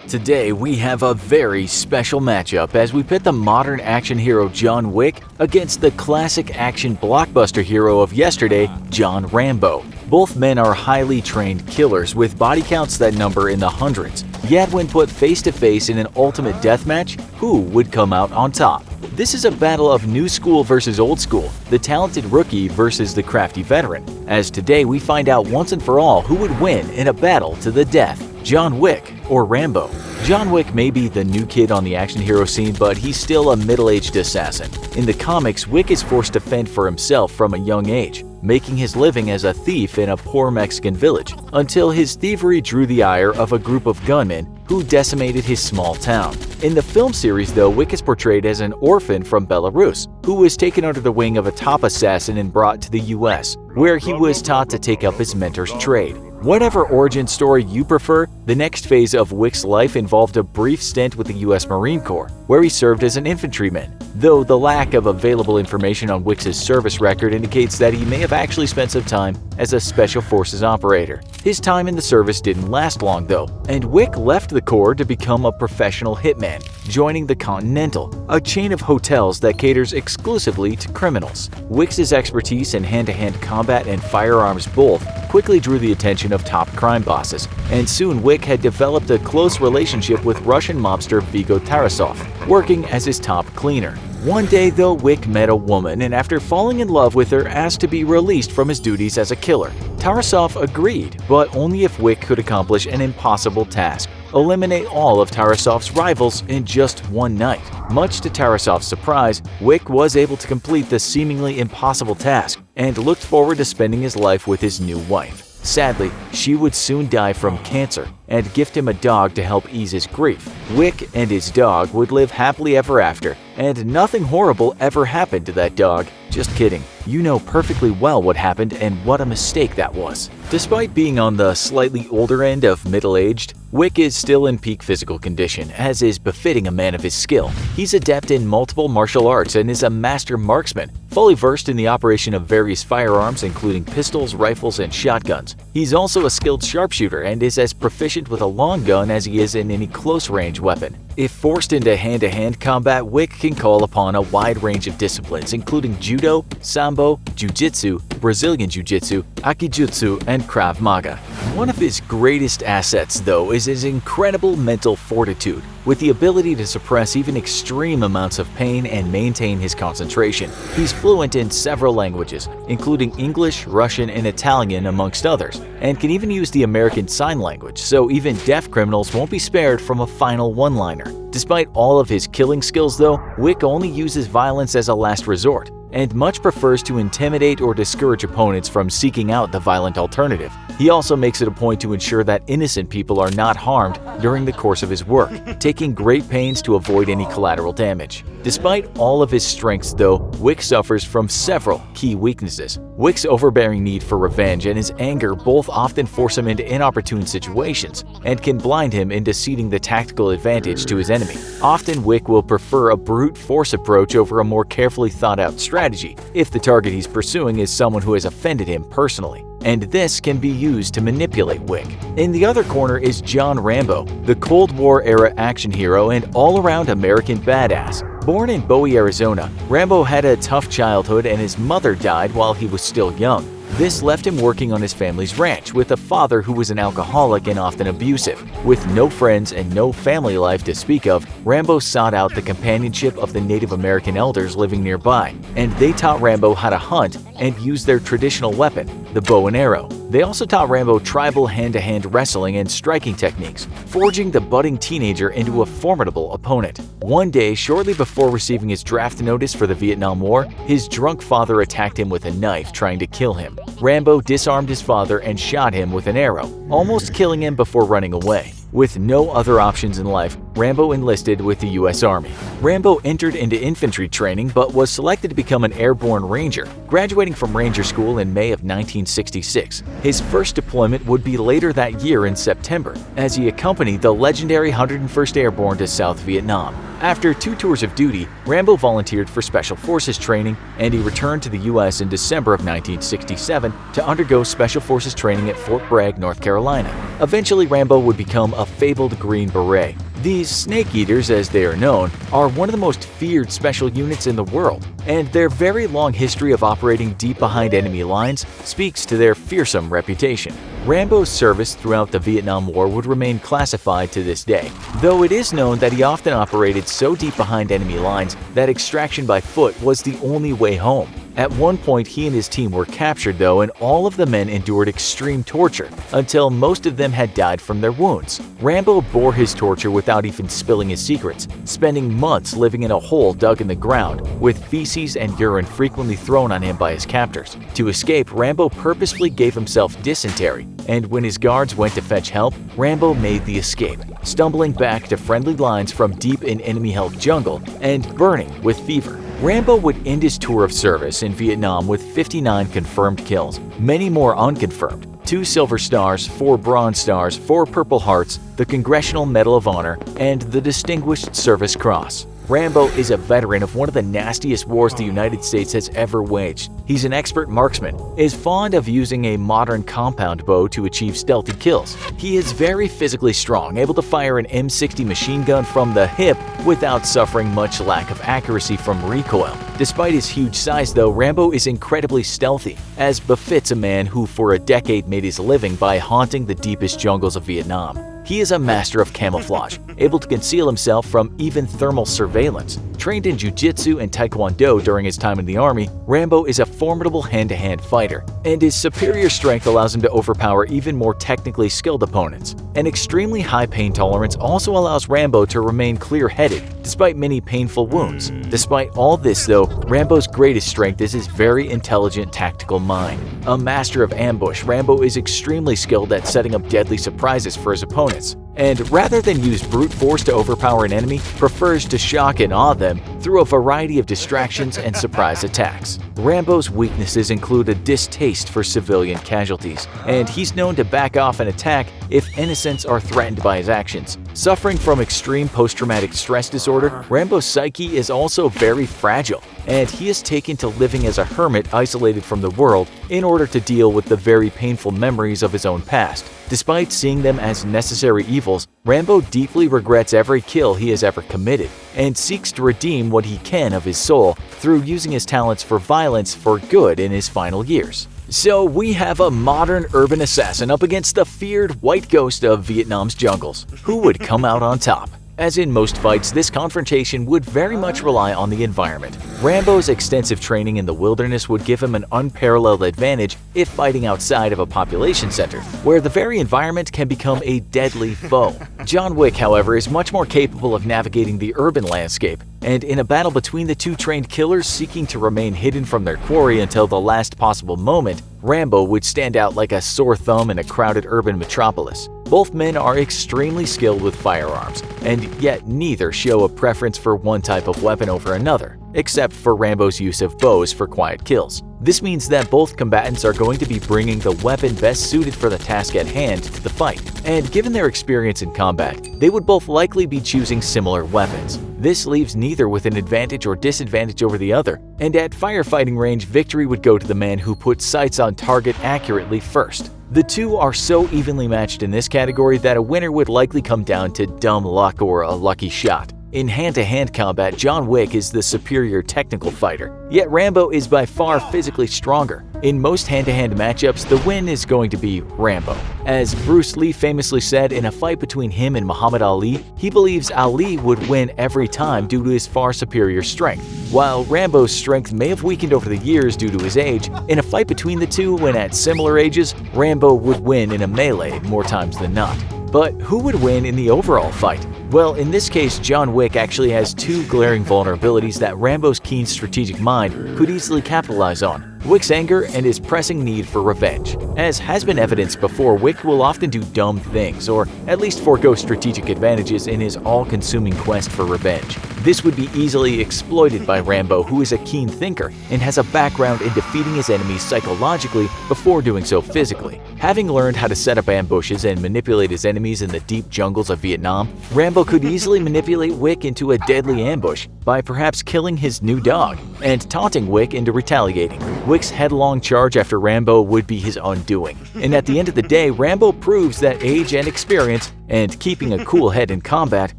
Today we have a very special matchup as we pit the modern action hero John Wick against the classic action blockbuster hero of yesterday, John Rambo. Both men are highly trained killers with body counts that number in the hundreds. Yet when put face to face in an ultimate deathmatch, who would come out on top? This is a battle of new school versus old school, the talented rookie versus the crafty veteran. As today we find out once and for all who would win in a battle to the death, John Wick or Rambo. John Wick may be the new kid on the action hero scene, but he's still a middle-aged assassin. In the comics, Wick is forced to fend for himself from a young age, making his living as a thief in a poor Mexican village, until his thievery drew the ire of a group of gunmen who decimated his small town. In the film series, though, Wick is portrayed as an orphan from Belarus, who was taken under the wing of a top assassin and brought to the US, where he was taught to take up his mentor's trade. Whatever origin story you prefer, the next phase of Wick's life involved a brief stint with the US Marine Corps, where he served as an infantryman, though the lack of available information on Wick's service record indicates that he may have actually spent some time as a Special Forces operator. His time in the service didn't last long though, and Wick left the Corps to become a professional hitman, joining the Continental, a chain of hotels that caters exclusively to criminals. Wick's expertise in hand-to-hand combat and firearms both quickly drew the attention of top crime bosses, and soon Wick had developed a close relationship with Russian mobster Viggo Tarasov, working as his top cleaner. One day, though, Wick met a woman and after falling in love with her, asked to be released from his duties as a killer. Tarasov agreed, but only if Wick could accomplish an impossible task: eliminate all of Tarasov's rivals in just one night. Much to Tarasov's surprise, Wick was able to complete the seemingly impossible task and looked forward to spending his life with his new wife. Sadly, she would soon die from cancer and gift him a dog to help ease his grief. Wick and his dog would live happily ever after, and nothing horrible ever happened to that dog. Just kidding. You know perfectly well what happened and what a mistake that was. Despite being on the slightly older end of middle-aged, Wick is still in peak physical condition, as is befitting a man of his skill. He's adept in multiple martial arts and is a master marksman, fully versed in the operation of various firearms including pistols, rifles, and shotguns. He's also a skilled sharpshooter and is as proficient with a long gun as he is in any close-range weapon. If forced into hand-to-hand combat, Wick can call upon a wide range of disciplines including judo, sambo, jiu-jitsu, Brazilian jiu-jitsu, akijutsu, and Krav Maga. One of his greatest assets, though, is his incredible mental fortitude, with the ability to suppress even extreme amounts of pain and maintain his concentration. He's fluent in several languages, including English, Russian, and Italian amongst others, and can even use the American Sign Language, so even deaf criminals won't be spared from a final one-liner. Despite all of his killing skills though, Wick only uses violence as a last resort, and much prefers to intimidate or discourage opponents from seeking out the violent alternative. He also makes it a point to ensure that innocent people are not harmed during the course of his work, taking great pains to avoid any collateral damage. Despite all of his strengths though, Wick suffers from several key weaknesses. Wick's overbearing need for revenge and his anger both often force him into inopportune situations and can blind him into ceding the tactical advantage to his enemy. Often Wick will prefer a brute force approach over a more carefully thought out strategy if the target he's pursuing is someone who has offended him personally, and this can be used to manipulate Wick. In the other corner is John Rambo, the Cold War-era action hero and all-around American badass. Born in Bowie, Arizona, Rambo had a tough childhood and his mother died while he was still young. This left him working on his family's ranch with a father who was an alcoholic and often abusive. With no friends and no family life to speak of, Rambo sought out the companionship of the Native American elders living nearby, and they taught Rambo how to hunt and use their traditional weapon, the bow and arrow. They also taught Rambo tribal hand-to-hand wrestling and striking techniques, forging the budding teenager into a formidable opponent. One day, shortly before receiving his draft notice for the Vietnam War, his drunk father attacked him with a knife, trying to kill him. Rambo disarmed his father and shot him with an arrow, almost killing him before running away. With no other options in life, Rambo enlisted with the US Army. Rambo entered into infantry training but was selected to become an airborne ranger, graduating from Ranger School in May of 1966. His first deployment would be later that year in September, as he accompanied the legendary 101st Airborne to South Vietnam. After 2 tours of duty, Rambo volunteered for Special Forces training, and he returned to the U.S. in December of 1967 to undergo Special Forces training at Fort Bragg, North Carolina. Eventually, Rambo would become a fabled Green Beret. These Snake Eaters, as they are known, are one of the most feared special units in the world, and their very long history of operating deep behind enemy lines speaks to their fearsome reputation. Rambo's service throughout the Vietnam War would remain classified to this day, though it is known that he often operated so deep behind enemy lines that extraction by foot was the only way home. At one point, he and his team were captured though, and all of the men endured extreme torture until most of them had died from their wounds. Rambo bore his torture without even spilling his secrets, spending months living in a hole dug in the ground, with feces and urine frequently thrown on him by his captors. To escape, Rambo purposefully gave himself dysentery, and when his guards went to fetch help, Rambo made the escape, stumbling back to friendly lines from deep in enemy-held jungle and burning with fever. Rambo would end his tour of service in Vietnam with 59 confirmed kills, many more unconfirmed, 2 Silver Stars, 4 Bronze Stars, 4 Purple Hearts, the Congressional Medal of Honor, and the Distinguished Service Cross. Rambo is a veteran of one of the nastiest wars the United States has ever waged. He's an expert marksman, is fond of using a modern compound bow to achieve stealthy kills. He is very physically strong, able to fire an M60 machine gun from the hip without suffering much lack of accuracy from recoil. Despite his huge size though, Rambo is incredibly stealthy, as befits a man who for a decade made his living by haunting the deepest jungles of Vietnam. He is a master of camouflage, able to conceal himself from even thermal surveillance. Trained in jiu-jitsu and taekwondo during his time in the army, Rambo is a formidable hand-to-hand fighter, and his superior strength allows him to overpower even more technically skilled opponents. An extremely high pain tolerance also allows Rambo to remain clear-headed despite many painful wounds. Despite all this though, Rambo's greatest strength is his very intelligent tactical mind. A master of ambush, Rambo is extremely skilled at setting up deadly surprises for his opponents, and rather than use brute force to overpower an enemy, prefers to shock and awe them through a variety of distractions and surprise attacks. Rambo's weaknesses include a distaste for civilian casualties, and he's known to back off an attack if innocents are threatened by his actions. Suffering from extreme post-traumatic stress disorder, Rambo's psyche is also very fragile, and he is taken to living as a hermit isolated from the world in order to deal with the very painful memories of his own past. Despite seeing them as necessary evils, Rambo deeply regrets every kill he has ever committed and seeks to redeem what he can of his soul through using his talents for violence for good in his final years. So we have a modern urban assassin up against the feared white ghost of Vietnam's jungles. Who would come out on top? As in most fights, this confrontation would very much rely on the environment. Rambo's extensive training in the wilderness would give him an unparalleled advantage if fighting outside of a population center, where the very environment can become a deadly foe. John Wick, however, is much more capable of navigating the urban landscape, and in a battle between the two trained killers seeking to remain hidden from their quarry until the last possible moment, Rambo would stand out like a sore thumb in a crowded urban metropolis. Both men are extremely skilled with firearms, and yet neither show a preference for one type of weapon over another, except for Rambo's use of bows for quiet kills. This means that both combatants are going to be bringing the weapon best suited for the task at hand to the fight, and given their experience in combat, they would both likely be choosing similar weapons. This leaves neither with an advantage or disadvantage over the other, and at firefighting range, victory would go to the man who put sights on target accurately first. The two are so evenly matched in this category that a winner would likely come down to dumb luck or a lucky shot. In hand-to-hand combat, John Wick is the superior technical fighter, yet Rambo is by far physically stronger. In most hand-to-hand matchups, the win is going to be Rambo. As Bruce Lee famously said in a fight between him and Muhammad Ali, he believes Ali would win every time due to his far superior strength. While Rambo's strength may have weakened over the years due to his age, in a fight between the two when at similar ages, Rambo would win in a melee more times than not. But who would win in the overall fight? Well, in this case, John Wick actually has two glaring vulnerabilities that Rambo's keen strategic mind could easily capitalize on: Wick's anger and his pressing need for revenge. As has been evidenced before, Wick will often do dumb things, or at least forego strategic advantages in his all-consuming quest for revenge. This would be easily exploited by Rambo, who is a keen thinker and has a background in defeating his enemies psychologically before doing so physically. Having learned how to set up ambushes and manipulate his enemies in the deep jungles of Vietnam, Rambo could easily manipulate Wick into a deadly ambush by perhaps killing his new dog and taunting Wick into retaliating. Wick's headlong charge after Rambo would be his undoing, and at the end of the day, Rambo proves that age and experience and keeping a cool head in combat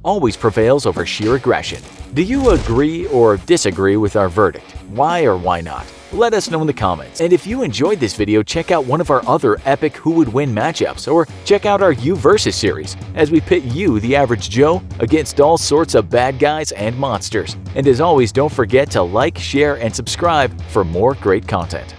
always prevails over sheer aggression. Do you agree or disagree with our verdict? Why or why not? Let us know in the comments. And if you enjoyed this video, check out one of our other epic Who Would Win matchups, or check out our You Versus series as we pit you, the average Joe, against all sorts of bad guys and monsters. And as always, don't forget to like, share, and subscribe for more great content.